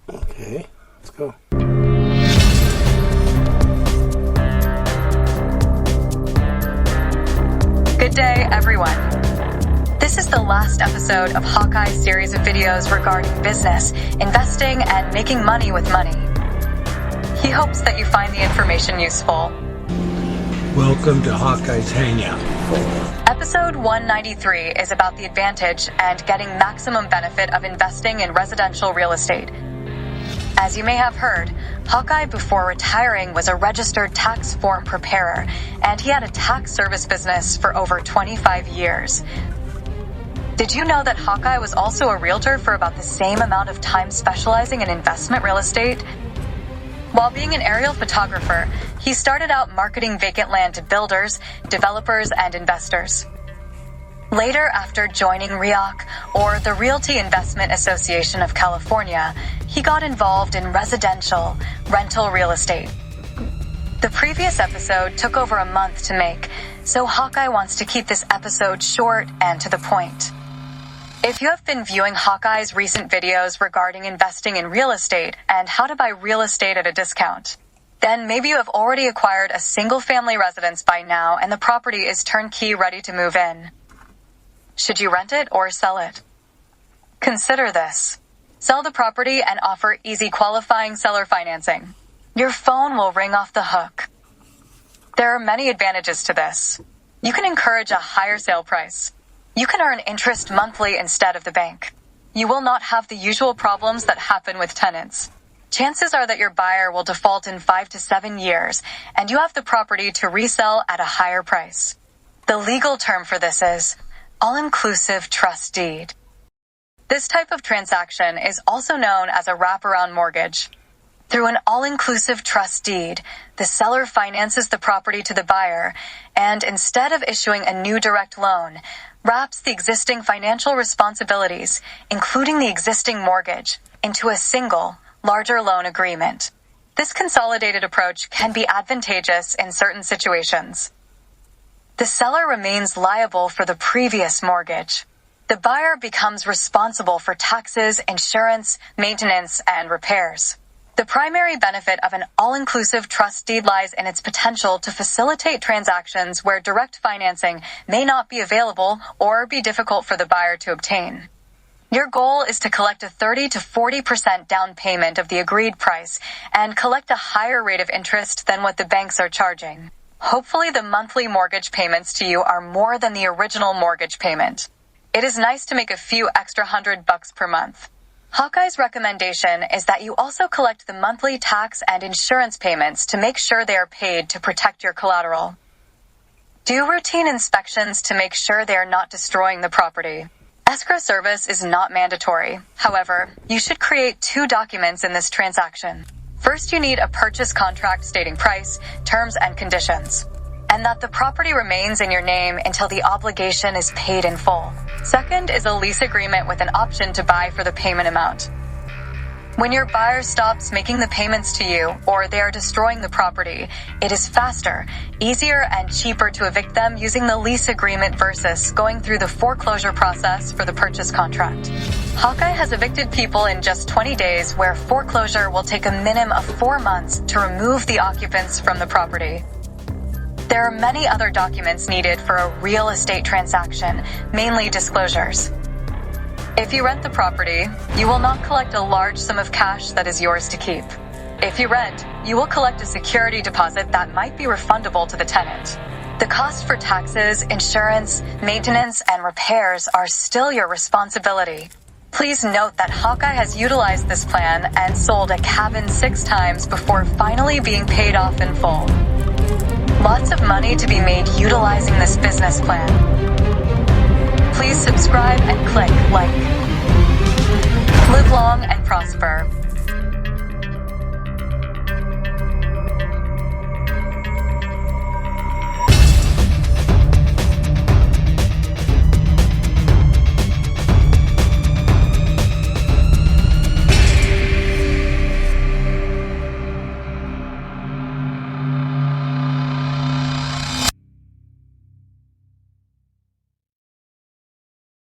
Okay, let's go. Good day, everyone. This is the last episode of Hawkeye's series of videos regarding business, investing, and making money with money. He hopes that you find the information useful. Welcome to Hawkeye's Hangout. Episode 193 is about the advantage and getting maximum benefit of investing in residential real estate. As you may have heard, Hawkeye before retiring was a registered tax form preparer, and he had a tax service business for over 25 years. Did you know that Hawkeye was also a realtor for about the same amount of time specializing in investment real estate? While being an aerial photographer, he started out marketing vacant land to builders, developers, and investors. Later, after joining REAC, or the Realty Investment Association of California, he got involved in residential, rental real estate. The previous episode took over a month to make, so Hawkeye wants to keep this episode short and to the point. If you have been viewing Hawkeye's recent videos regarding investing in real estate and how to buy real estate at a discount, then maybe you have already acquired a single-family residence by now and the property is turnkey ready to move in. Should you rent it or sell it? Consider this. Sell the property and offer easy qualifying seller financing. Your phone will ring off the hook. There are many advantages to this. You can encourage a higher sale price. You can earn interest monthly instead of the bank. You will not have the usual problems that happen with tenants. Chances are that your buyer will default in 5 to 7 years, and you have the property to resell at a higher price. The legal term for this is all-inclusive trust deed. This type of transaction is also known as a wraparound mortgage. Through an all-inclusive trust deed, the seller finances the property to the buyer, and instead of issuing a new direct loan, wraps the existing financial responsibilities, including the existing mortgage, into a single, larger loan agreement. This consolidated approach can be advantageous in certain situations. The seller remains liable for the previous mortgage. The buyer becomes responsible for taxes, insurance, maintenance, and repairs. The primary benefit of an all-inclusive trust deed lies in its potential to facilitate transactions where direct financing may not be available or be difficult for the buyer to obtain. Your goal is to collect a 30 to 40% down payment of the agreed price and collect a higher rate of interest than what the banks are charging. Hopefully the monthly mortgage payments to you are more than the original mortgage payment. It is nice to make a few extra $100 per month. Hawkeye's recommendation is that you also collect the monthly tax and insurance payments to make sure they are paid to protect your collateral. Do routine inspections to make sure they are not destroying the property. Escrow service is not mandatory. However, you should create 2 documents in this transaction. First, you need a purchase contract stating price, terms, and conditions, and that the property remains in your name until the obligation is paid in full. Second is a lease agreement with an option to buy for the payment amount. When your buyer stops making the payments to you or they are destroying the property, it is faster, easier, and cheaper to evict them using the lease agreement versus going through the foreclosure process for the purchase contract. Hawkeye has evicted people in just 20 days, where foreclosure will take a minimum of 4 months to remove the occupants from the property. There are many other documents needed for a real estate transaction, mainly disclosures. If you rent the property, you will not collect a large sum of cash that is yours to keep. If you rent, you will collect a security deposit that might be refundable to the tenant. The cost for taxes, insurance, maintenance, and repairs are still your responsibility. Please note that Hawkeye has utilized this plan and sold a cabin 6 times before finally being paid off in full. Lots of money to be made utilizing this business plan. Please subscribe and click like. Live long and prosper.